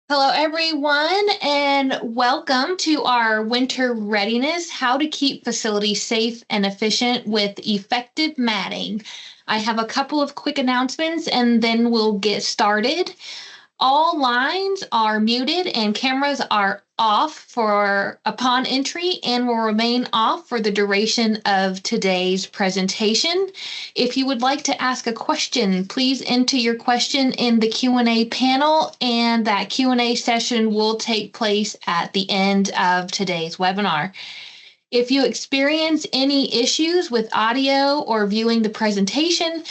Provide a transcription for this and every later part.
Hello, everyone, and welcome to our winter readiness, how to keep facilities safe and efficient with effective matting. I have a couple of quick announcements and then we'll get started. All lines are muted and cameras are off for upon entry and will remain off for the duration of today's presentation. If you would like to ask a question, please enter your question in the Q&A panel, and that Q&A session will take place at the end of today's webinar. If you experience any issues with audio or viewing the presentation,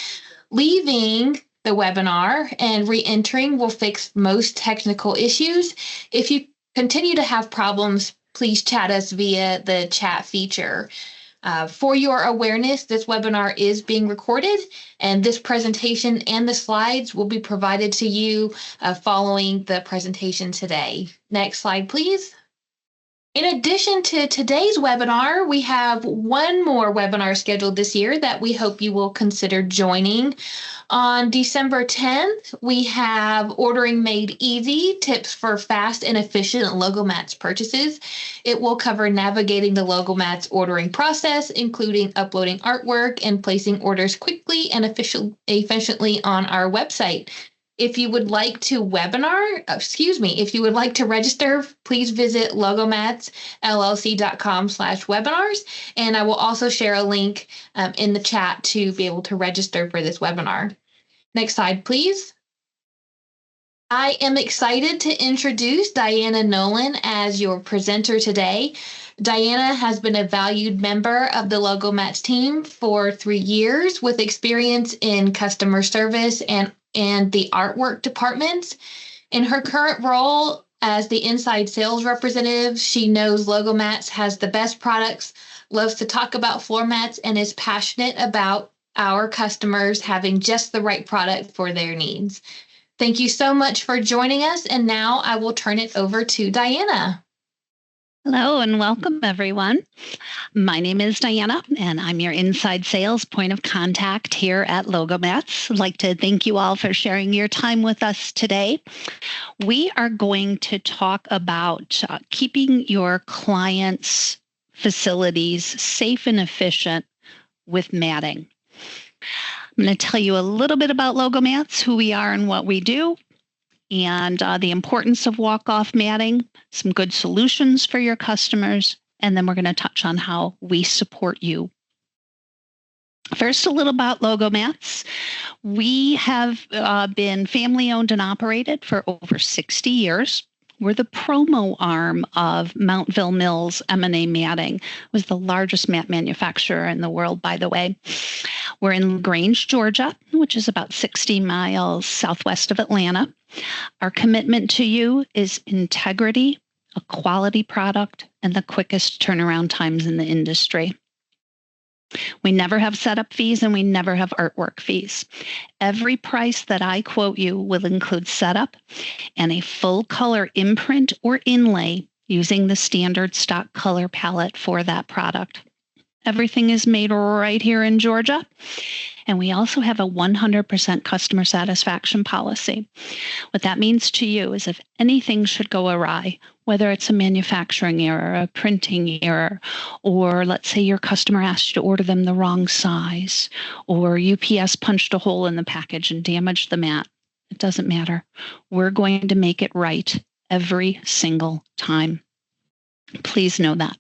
leaving the webinar and re-entering will fix most technical issues. If you continue to have problems, please chat us via the chat feature. For your awareness, this webinar is being recorded, and this presentation and the slides will be provided to you following the presentation today. Next slide, please. In addition to today's webinar, we have one more webinar scheduled this year that we hope you will consider joining. On December 10th, we have Ordering Made Easy, tips for fast and efficient Logomats purchases. It will cover navigating the Logomats ordering process, including uploading artwork and placing orders quickly and efficiently on our website. If you would like to register, please visit logomatsllc.com/webinars. And I will also share a link in the chat to be able to register for this webinar. Next slide, please. I am excited to introduce Diana Nolan as your presenter today. Diana has been a valued member of the Logomats team for 3 years with experience in customer service and the artwork departments. In her current role as the inside sales representative, she knows Logomats has the best products, loves to talk about floor mats, and is passionate about our customers having just the right product for their needs. Thank you so much for joining us, and now I will turn it over to Diana. Hello and welcome, everyone. My name is Diana, and I'm your inside sales point of contact here at Logomats. I'd like to thank you all for sharing your time with us today. We are going to talk about keeping your clients' facilities safe and efficient with matting. I'm going to tell you a little bit about Logomats, who we are and what we do, and the importance of walk-off matting, some good solutions for your customers, and then we're going to touch on how we support you. First, a little about Logomats. We have been family-owned and operated for over 60 years. We're the promo arm of Mountville Mills M&A Matting. It was the largest mat manufacturer in the world, by the way. We're in LaGrange, Georgia, which is about 60 miles southwest of Atlanta. Our commitment to you is integrity, a quality product, and the quickest turnaround times in the industry. We never have setup fees and we never have artwork fees. Every price that I quote you will include setup and a full color imprint or inlay using the standard stock color palette for that product. Everything is made right here in Georgia. And we also have a 100% customer satisfaction policy. What that means to you is if anything should go awry, whether it's a manufacturing error, a printing error, or let's say your customer asked you to order them the wrong size, or UPS punched a hole in the package and damaged the mat, it doesn't matter. We're going to make it right every single time. Please know that.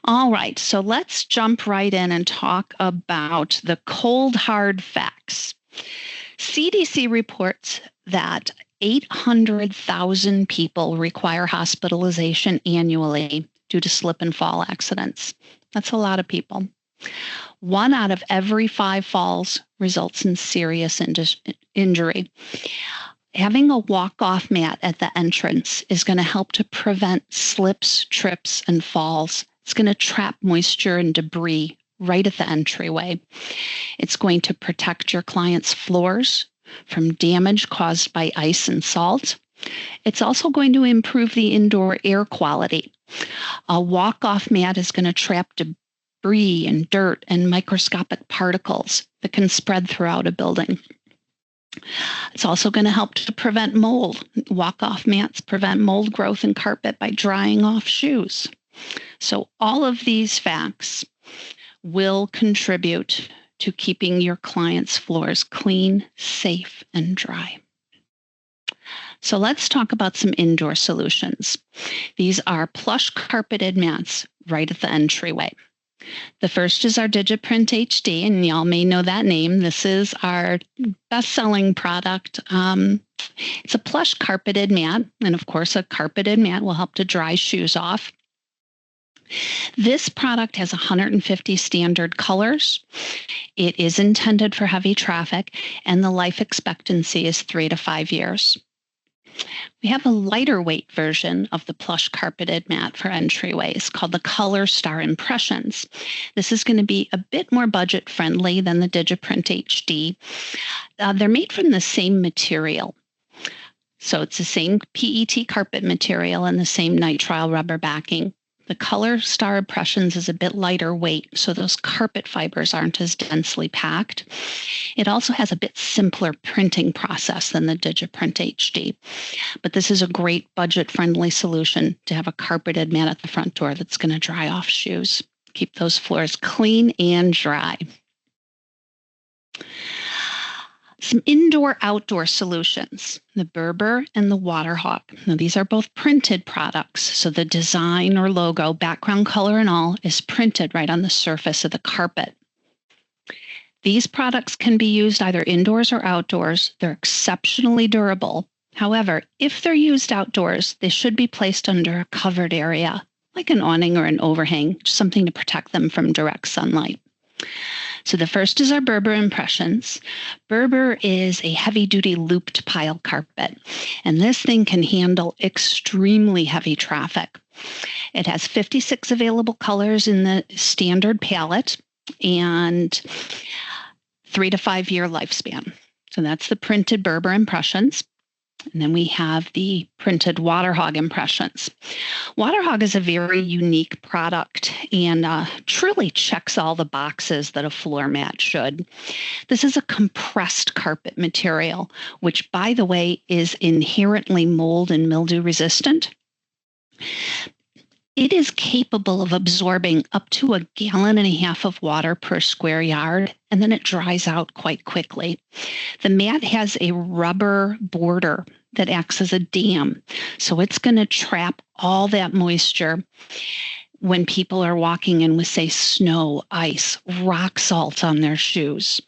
All right, so let's jump right in and talk about the cold, hard facts. CDC reports that 800,000 people require hospitalization annually due to slip and fall accidents. That's a lot of people. 1 out of every 5 falls results in serious injury. Having a walk-off mat at the entrance is going to help to prevent slips, trips, and falls. It's going to trap moisture and debris right at the entryway. It's going to protect your client's floors from damage caused by ice and salt. It's also going to improve the indoor air quality. A walk-off mat is going to trap debris and dirt and microscopic particles that can spread throughout a building. It's also going to help to prevent mold. Walk-off mats prevent mold growth in carpet by drying off shoes. So all of these facts will contribute to keeping your clients' floors clean, safe, and dry. So let's talk about some indoor solutions. These are plush carpeted mats right at the entryway. The first is our DigiPrint HD, and y'all may know that name. This is our best-selling product. It's a plush carpeted mat, and of course, a carpeted mat will help to dry shoes off. This product has 150 standard colors. It is intended for heavy traffic, and the life expectancy is 3 to 5 years. We have a lighter weight version of the plush carpeted mat for entryways called the Color Star Impressions. This is going to be a bit more budget friendly than the DigiPrint HD. They're made from the same material. So it's the same PET carpet material and the same nitrile rubber backing. The Color Star Impressions is a bit lighter weight, so those carpet fibers aren't as densely packed. It also has a bit simpler printing process than the DigiPrint HD. But this is a great budget-friendly solution to have a carpeted mat at the front door that's going to dry off shoes. Keep those floors clean and dry. Some indoor-outdoor solutions, the Berber and the Waterhawk. Now, these are both printed products, so the design or logo, background color and all, is printed right on the surface of the carpet. These products can be used either indoors or outdoors. They're exceptionally durable. However, if they're used outdoors, they should be placed under a covered area, like an awning or an overhang, something to protect them from direct sunlight. So the first is our Berber Impressions. Berber is a heavy-duty looped pile carpet, and this thing can handle extremely heavy traffic. It has 56 available colors in the standard palette and 3 to 5 year lifespan. So that's the printed Berber Impressions. And then we have the printed Waterhawk Impressions. Waterhawk is a very unique product and truly checks all the boxes that a floor mat should. This is a compressed carpet material, which, by the way, is inherently mold and mildew resistant. It is capable of absorbing up to 1.5 gallons of water per square yard, and then it dries out quite quickly. The mat has a rubber border that acts as a dam, so it's going to trap all that moisture when people are walking in with, say, snow, ice, rock salt on their shoes.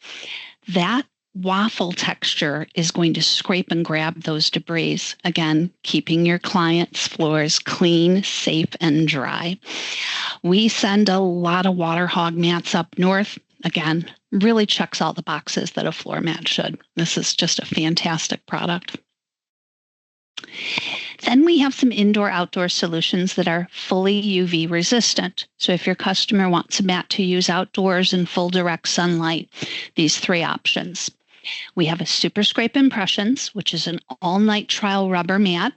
That waffle texture is going to scrape and grab those debris, again, keeping your clients' floors clean, safe, and dry. We send a lot of Waterhawk mats up north. Again, really checks all the boxes that a floor mat should. This is just a fantastic product. Then we have some indoor-outdoor solutions that are fully UV resistant. So if your customer wants a mat to use outdoors in full direct sunlight, these 3 options. We have a Super Scrape Impressions, which is an all-nitrile rubber mat.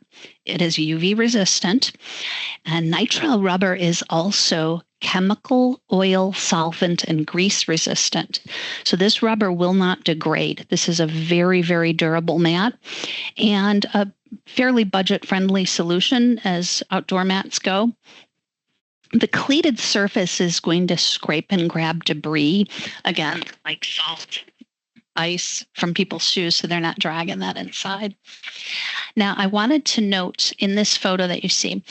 It is UV resistant. And nitrile rubber is also chemical, oil, solvent, and grease resistant. So this rubber will not degrade. This is a very, very durable mat and a fairly budget-friendly solution as outdoor mats go. The cleated surface is going to scrape and grab debris, again, like salt, ice from people's shoes, so they're not dragging that inside. Now, I wanted to note in this photo that you see,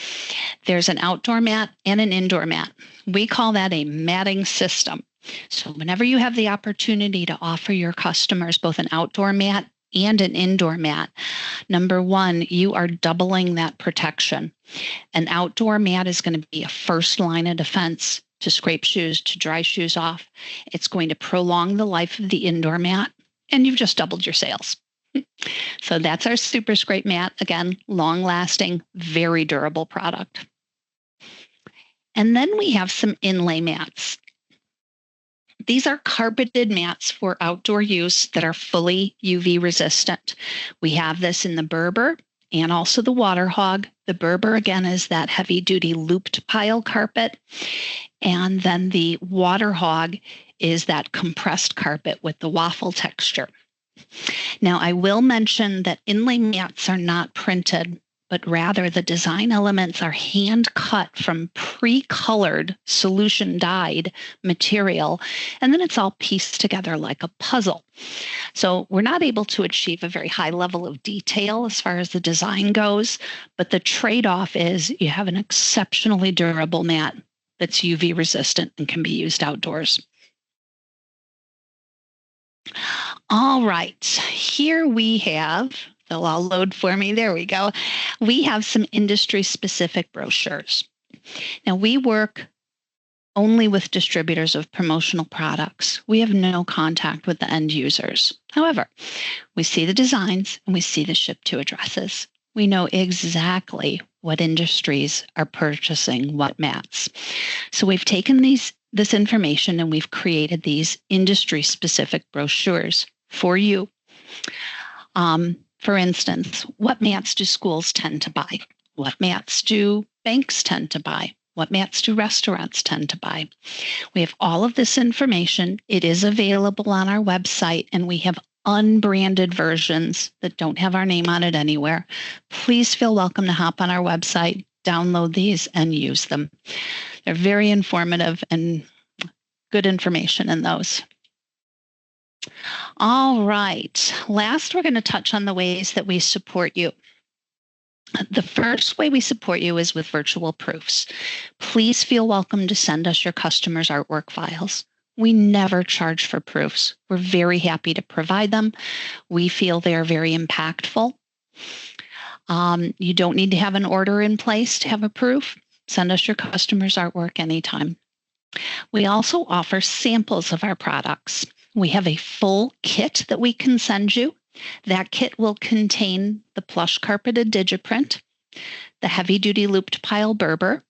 there's an outdoor mat and an indoor mat. We call that a matting system. So whenever you have the opportunity to offer your customers both an outdoor mat and an indoor mat, number one, you are doubling that protection. An outdoor mat is going to be a first line of defense to scrape shoes, to dry shoes off. It's going to prolong the life of the indoor mat, and you've just doubled your sales. So that's our Super Scrape mat. Again, long-lasting, very durable product. And then we have some inlay mats. These are carpeted mats for outdoor use that are fully UV resistant. We have this in the Berber and also the Waterhawk. The Berber, again, is that heavy-duty looped pile carpet. And then the Waterhawk is that compressed carpet with the waffle texture. Now, I will mention that inlay mats are not printed, but rather the design elements are hand cut from pre-colored solution dyed material, and then it's all pieced together like a puzzle. So we're not able to achieve a very high level of detail as far as the design goes, but the trade-off is you have an exceptionally durable mat that's UV resistant and can be used outdoors. All right, here we have, they'll all load for me. There we go. We have some industry specific brochures. Now, we work only with distributors of promotional products. We have no contact with the end users. However, we see the designs and we see the ship to addresses. We know exactly what industries are purchasing what mats. So we've taken this information and we've created these industry specific brochures for you. For instance, what mats do schools tend to buy? What mats do banks tend to buy? What mats do restaurants tend to buy? We have all of this information. It is available on our website, and we have unbranded versions that don't have our name on it anywhere. Please feel welcome to hop on our website, download these, and use them. They're very informative and good information in those. All right. Last, we're going to touch on the ways that we support you. The first way we support you is with virtual proofs. Please feel welcome to send us your customers' artwork files. We never charge for proofs. We're very happy to provide them. We feel they are very impactful. You don't need to have an order in place to have a proof. Send us your customers' artwork anytime. We also offer samples of our products. We have a full kit that we can send you. That kit will contain the plush carpeted digiprint, the heavy-duty looped pile Berber,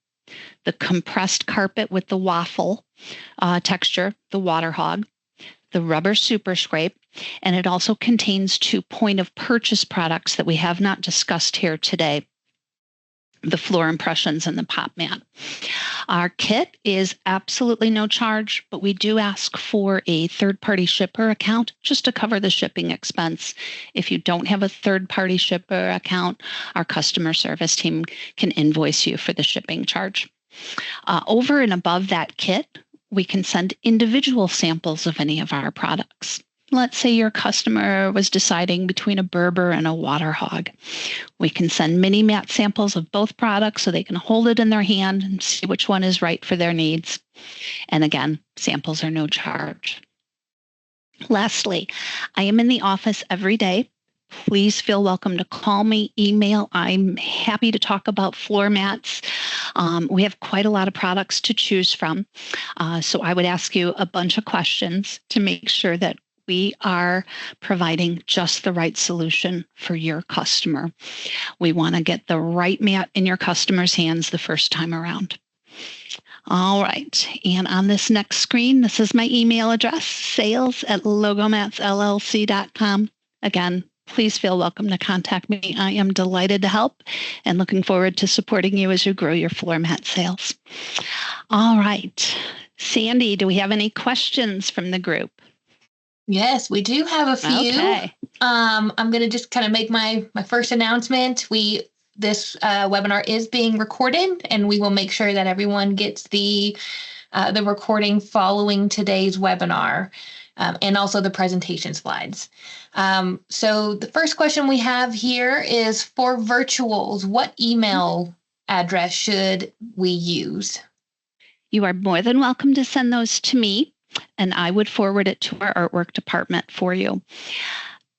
the compressed carpet with the waffle texture, the water hog, the rubber super scrape, and it also contains 2 point-of-purchase products that we have not discussed here today, the floor impressions and the pop mat. Our kit is absolutely no charge, but we do ask for a third-party shipper account just to cover the shipping expense. If you don't have a third-party shipper account, our customer service team can invoice you for the shipping charge. Over and above that kit, we can send individual samples of any of our products. Let's say your customer was deciding between a Berber and a water hog. We can send mini mat samples of both products so they can hold it in their hand and see which one is right for their needs. And again, samples are no charge. Lastly, I am in the office every day. Please feel welcome to call me, email. I'm happy to talk about floor mats. We have quite a lot of products to choose from. So I would ask you a bunch of questions to make sure that we are providing just the right solution for your customer. We want to get the right mat in your customer's hands the first time around. All right, and on this next screen, this is my email address, sales@logomatsllc.com. Again, please feel welcome to contact me. I am delighted to help and looking forward to supporting you as you grow your floor mat sales. All right, Sandy, do we have any questions from the group? Yes, we do have a few. Okay. I'm going to just kind of make my first announcement. This webinar is being recorded, and we will make sure that everyone gets the recording following today's webinar, and also the presentation slides. So the first question we have here is, for virtuals, what email address should we use? You are more than welcome to send those to me, and I would forward it to our artwork department for you.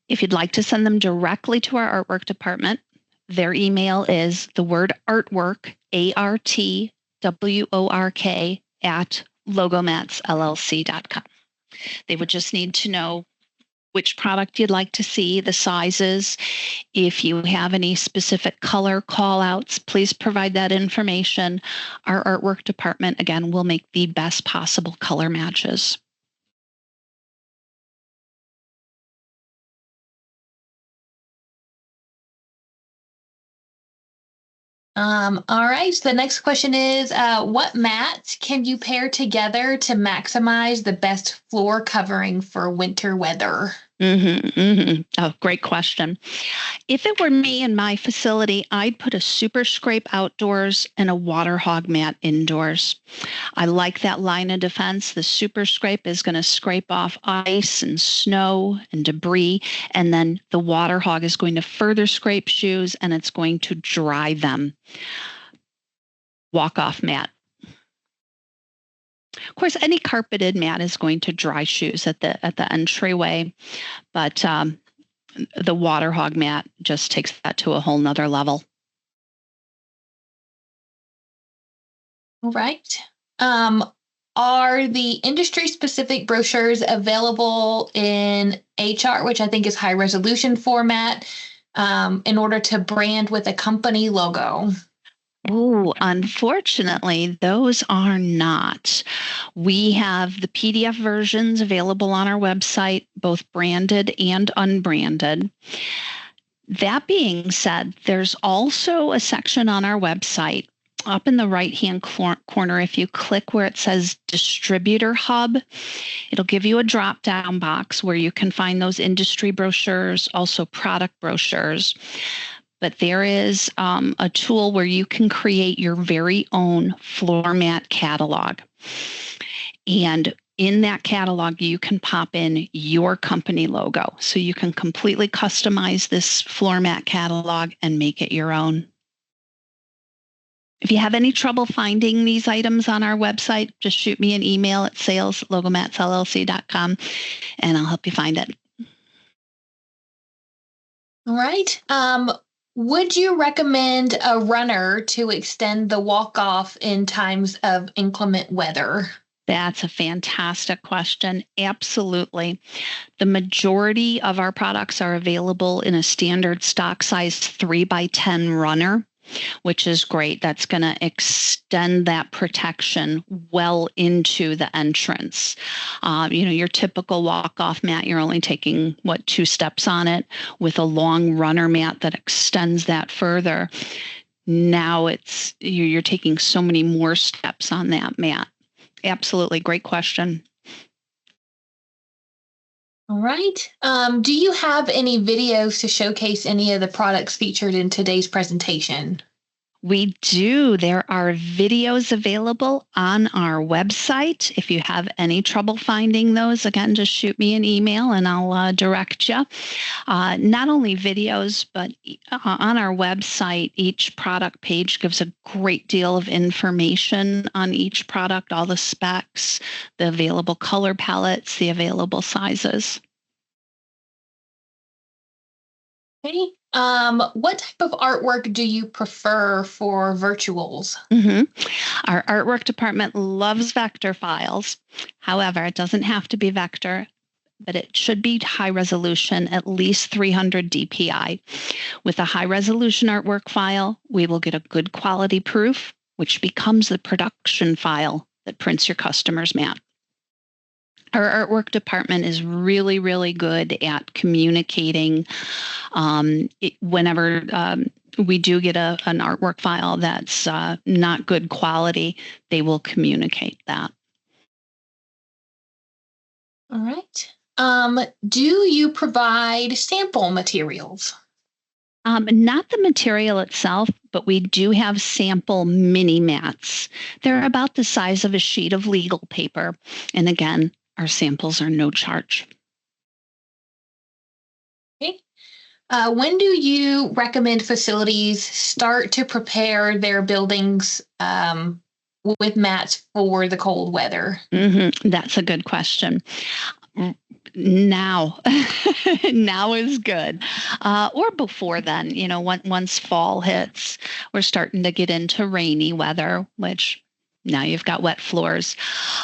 If you'd like to send them directly to our artwork department, their email is the word artwork, ARTWORK, at logomatsllc.com. They would just need to know which product you'd like to see, the sizes. If you have any specific color call outs, please provide that information. Our artwork department, again, will make the best possible color matches. All right, so the next question is, what mats can you pair together to maximize the best floor covering for winter weather? Oh, great question. If it were me in my facility, I'd put a super scrape outdoors and a water hog mat indoors. I like that line of defense. The super scrape is going to scrape off ice and snow and debris, and then the water hog is going to further scrape shoes and it's going to dry them. Walk off mat. Of course, any carpeted mat is going to dry shoes at the entryway, but the water hog mat just takes that to a whole nother level. All right. Are the industry-specific brochures available in HR, which I think is high resolution format, in order to brand with a company logo? Oh, unfortunately, those are not. We have the PDF versions available on our website, both branded and unbranded. That being said, there's also a section on our website up in the right-hand corner. If you click where it says Distributor Hub, it'll give you a drop-down box where you can find those industry brochures, also product brochures. But there is a tool where you can create your very own floor mat catalog. And in that catalog, you can pop in your company logo. So you can completely customize this floor mat catalog and make it your own. If you have any trouble finding these items on our website, just shoot me an email at sales@logomatsllc.com and I'll help you find it. All right. Would you recommend a runner to extend the walk-off in times of inclement weather? That's a fantastic question. Absolutely. The majority of our products are available in a standard stock size 3x10 runner, which is great. That's going to extend that protection well into the entrance. Your typical walk-off mat, you're only taking, 2 steps on it. With a long runner mat that extends that further, now you're taking so many more steps on that mat. Absolutely. Great question. All right. Do you have any videos to showcase any of the products featured in today's presentation? We do. There are videos available on our website. If you have any trouble finding those, again, just shoot me an email and I'll direct you. Not only videos, but on our website, each product page gives a great deal of information on each product, all the specs, the available color palettes, the available sizes. Okay. What type of artwork do you prefer for virtuals? Our artwork department loves vector files. However, it doesn't have to be vector, but it should be high resolution, at least 300 dpi. With a high resolution artwork file, we will get a good quality proof, which becomes the production file that prints your customer's mat. Our artwork department is really, really good at communicating. Whenever we do get an artwork file that's not good quality, they will communicate that. All right. Do you provide sample materials? Not the material itself, but we do have sample mini mats. They're about the size of a sheet of legal paper. And again, our samples are no charge. Okay. When do you recommend facilities start to prepare their buildings with mats for the cold weather? That's a good question. Now, now is good. Or before then, once fall hits, we're starting to get into rainy weather, which now you've got wet floors.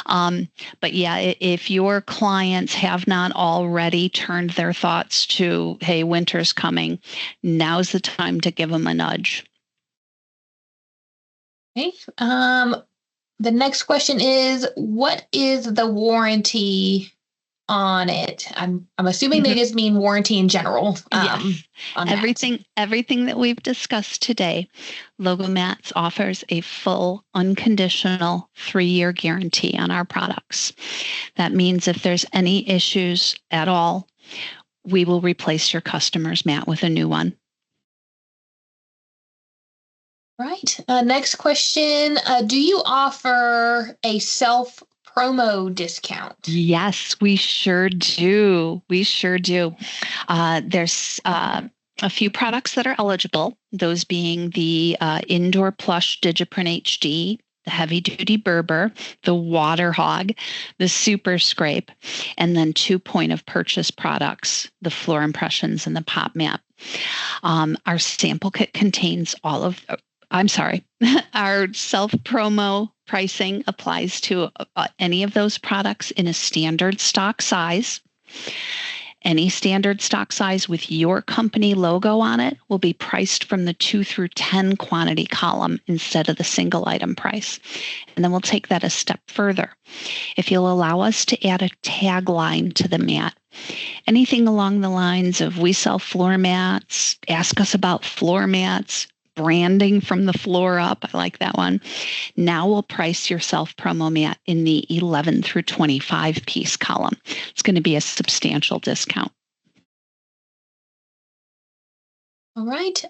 But yeah, if your clients have not already turned their thoughts to, hey, winter's coming, now's the time to give them a nudge. Okay. The next question is, what is the warranty on it? I'm assuming they just mean warranty in general. Yes. Everything that we've discussed today, Logomats offers a full, unconditional 3-year guarantee on our products. That means if there's any issues at all, we will replace your customer's mat with a new one. Right. Next question. Do you offer a self-promo discount? Yes, we sure do. We sure do. There's a few products that are eligible, those being the Indoor Plush Digiprint HD, the Heavy Duty Berber, the Water Hog, the Super Scrape, and then 2 point of purchase products, the Floor Impressions and the Pop Mat. Our sample kit contains all of, our self-promo pricing applies to any of those products in a standard stock size. Any standard stock size with your company logo on it will be priced from the 2 through 10 quantity column instead of the single item price. And then we'll take that a step further. If you'll allow us to add a tagline to the mat, anything along the lines of "We sell floor mats," "Ask us about floor mats," "Branding from the floor up," I like that one. Now we'll price your self-promo mat in the 11 through 25 piece column. It's going to be a substantial discount. All right.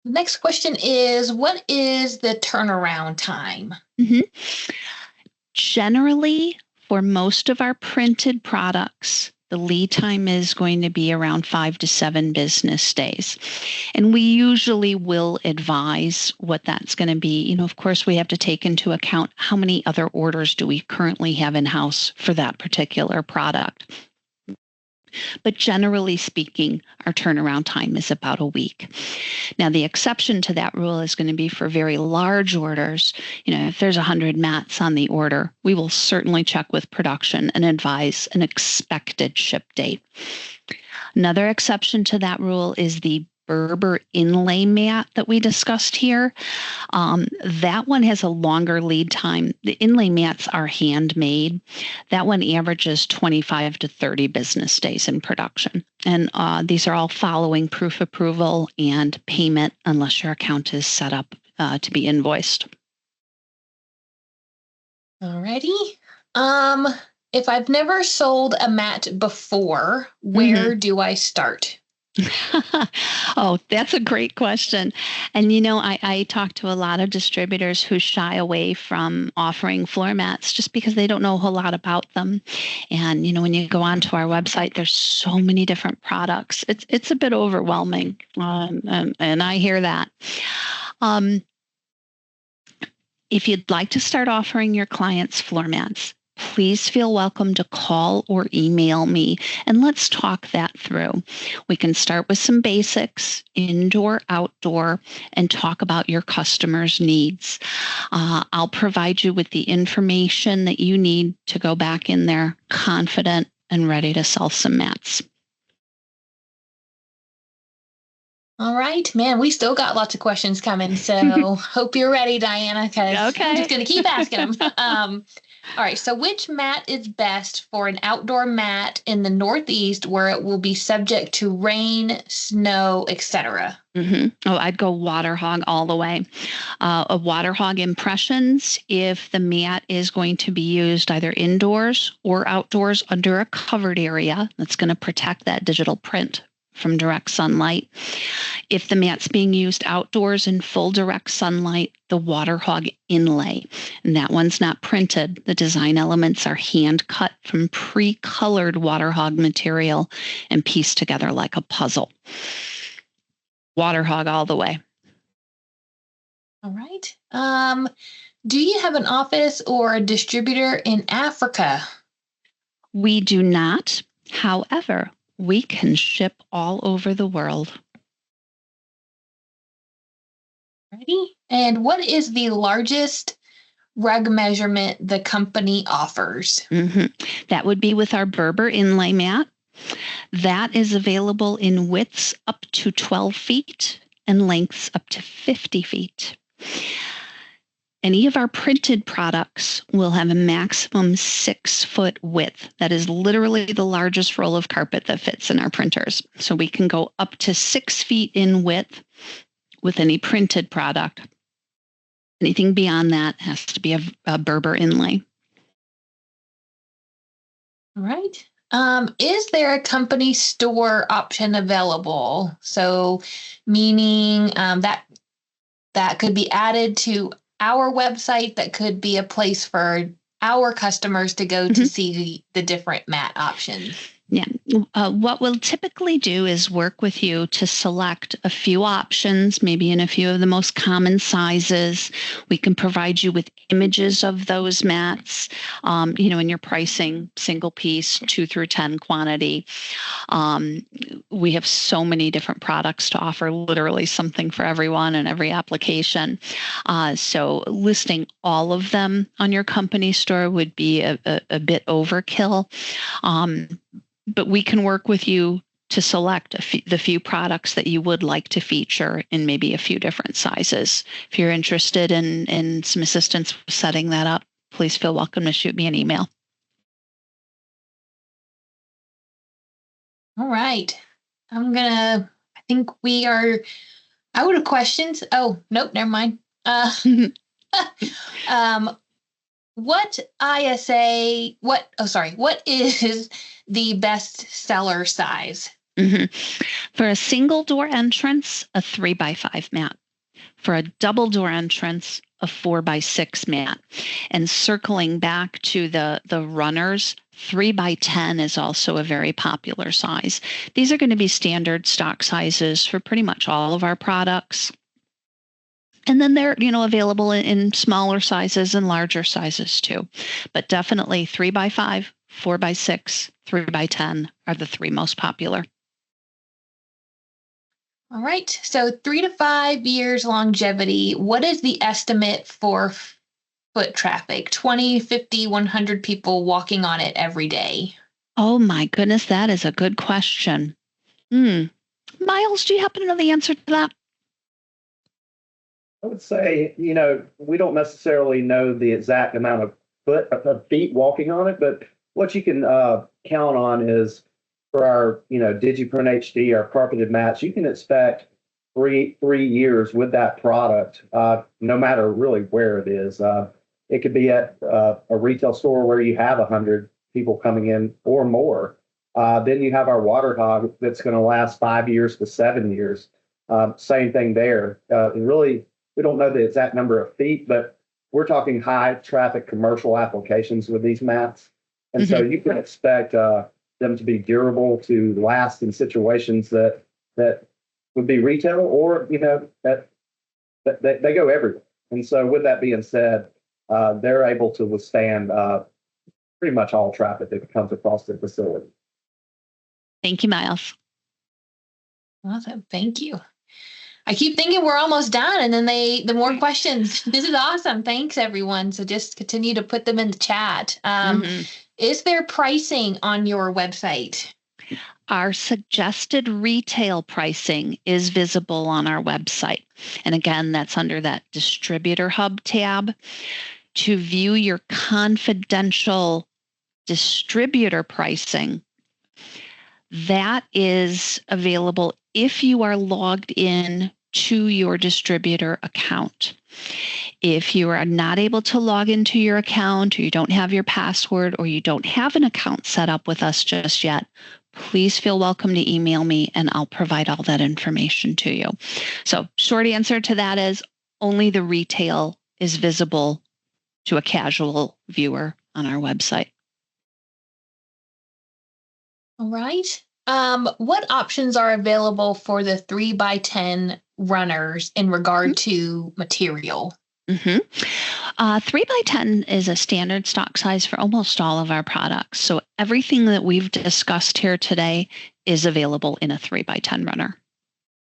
Next question is, what is the turnaround time? Generally, for most of our printed products, the lead time is going to be around 5 to 7 business days. And we usually will advise what that's going to be. Of course, we have to take into account how many other orders do we currently have in-house for that particular product. But generally speaking, our turnaround time is about a week. Now, the exception to that rule is going to be for very large orders. If there's 100 mats on the order, we will certainly check with production and advise an expected ship date. Another exception to that rule is the Berber inlay mat that we discussed here. That one has a longer lead time. The inlay mats are handmade. That one averages 25 to 30 business days in production. And these are all following proof approval and payment unless your account is set up to be invoiced. Alrighty. If I've never sold a mat before, where do I start? Oh, that's a great question. And I talk to a lot of distributors who shy away from offering floor mats just because they don't know a whole lot about them. And when you go onto our website, there's so many different products. It's a bit overwhelming, and I hear that. If you'd like to start offering your clients floor mats, please feel welcome to call or email me, and let's talk that through. We can start with some basics, indoor, outdoor, and talk about your customers' needs. I'll provide you with the information that you need to go back in there confident and ready to sell some mats. All right, man, we still got lots of questions coming, so hope you're ready, Diana, because I'm just going to keep asking them. All right, so which mat is best for an outdoor mat in the Northeast where it will be subject to rain, snow, etc.? Oh, I'd go Water Hog all the way. A Water Hog Impressions, if the mat is going to be used either indoors or outdoors under a covered area, that's going to protect that digital print from direct sunlight. If the mat's being used outdoors in full direct sunlight, the Water Hog Inlay. And that one's not printed. The design elements are hand cut from pre-colored Water Hog material and pieced together like a puzzle. Water Hog all the way. All right. Do you have an office or a distributor in Africa? We do not. However, we can ship all over the world. Ready? And what is the largest rug measurement the company offers? That would be with our Berber inlay mat. That is available in widths up to 12 feet and lengths up to 50 feet. Any of our printed products will have a maximum 6-foot width. That is literally the largest roll of carpet that fits in our printers. So we can go up to 6 feet in width with any printed product. Anything beyond that has to be a Berber inlay. All right. Is there a company store option available? So, meaning that could be added to our website, that could be a place for our customers to go to see the different mat options. Yeah. What we'll typically do is work with you to select a few options, maybe in a few of the most common sizes. We can provide you with images of those mats, in your pricing, single piece, 2 through 10 quantity. We have so many different products to offer, literally something for everyone and every application. So listing all of them on your company store would be a bit overkill. But we can work with you to select the few products that you would like to feature in maybe a few different sizes. If you're interested in some assistance with setting that up, please feel welcome to shoot me an email. All right. I think we are out of questions. Oh, nope, never mind. What is the best seller size? For a single door entrance, a 3x5 mat. For a double door entrance, a 4x6 mat. And circling back to the runners, 3x10 is also a very popular size. These are going to be standard stock sizes for pretty much all of our products. And then they're, available in smaller sizes and larger sizes too. But definitely 3x5, 4x6, 3x10 are the three most popular. All right. So 3 to 5 years longevity. What is the estimate for foot traffic? 20, 50, 100 people walking on it every day? Oh my goodness, that is a good question. Miles, do you happen to know the answer to that? I would say, we don't necessarily know the exact amount of feet walking on it, but what you can count on is for our, DigiPrint HD, our carpeted mats, you can expect three years with that product, no matter really where it is. It could be at a retail store where you have 100 people coming in or more. Then you have our water hog that's going to last 5 years to 7 years. Same thing there. We don't know the exact number of feet, but we're talking high traffic commercial applications with these mats. And so you can expect them to be durable, to last in situations that would be retail or, that they go everywhere. And so with that being said, they're able to withstand pretty much all traffic that comes across their facility. Thank you, Miles. Awesome. Thank you. I keep thinking we're almost done, and then the more questions. This is awesome. Thanks, everyone. So just continue to put them in the chat. Is there pricing on your website? Our suggested retail pricing is visible on our website. And again, that's under that Distributor Hub tab. To view your confidential distributor pricing, that is available if you are logged in to your distributor account. If you are not able to log into your account, or you don't have your password, or you don't have an account set up with us just yet, please feel welcome to email me and I'll provide all that information to you. So, short answer to that is only the retail is visible to a casual viewer on our website. All right. What options are available for the 3x10 runners in regard to material? 3x10 is a standard stock size for almost all of our products. So everything that we've discussed here today is available in a 3x10 runner.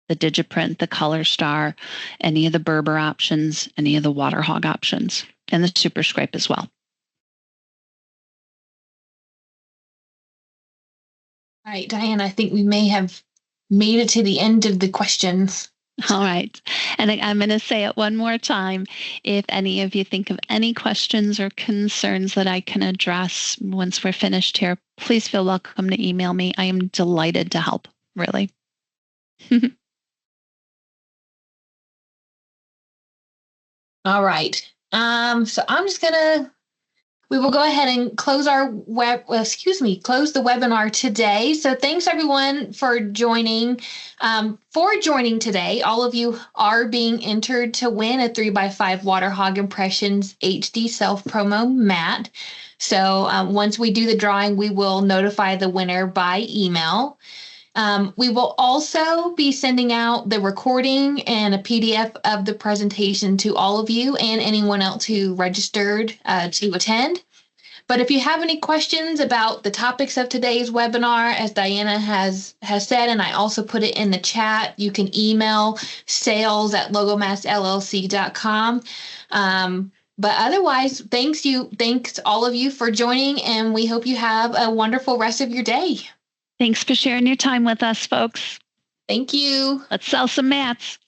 The DigiPrint, the Color Star, any of the Berber options, any of the Water Hog options, and the Super Scrape as well. All right, Diane, I think we may have made it to the end of the questions. All right. And I'm going to say it one more time. If any of you think of any questions or concerns that I can address once we're finished here, please feel welcome to email me. I am delighted to help, really. All right. So I'm just going to We will go ahead and close the webinar today. So thanks everyone for joining. Today. All of you are being entered to win a 3x5 Water Hog Impressions HD self promo mat. So once we do the drawing, we will notify the winner by email. We will also be sending out the recording and a PDF of the presentation to all of you and anyone else who registered to attend. But if you have any questions about the topics of today's webinar, as Diana has said, and I also put it in the chat, you can email sales@logomassllc.com. But otherwise, thanks all of you for joining, and we hope you have a wonderful rest of your day. Thanks for sharing your time with us, folks. Thank you. Let's sell some mats.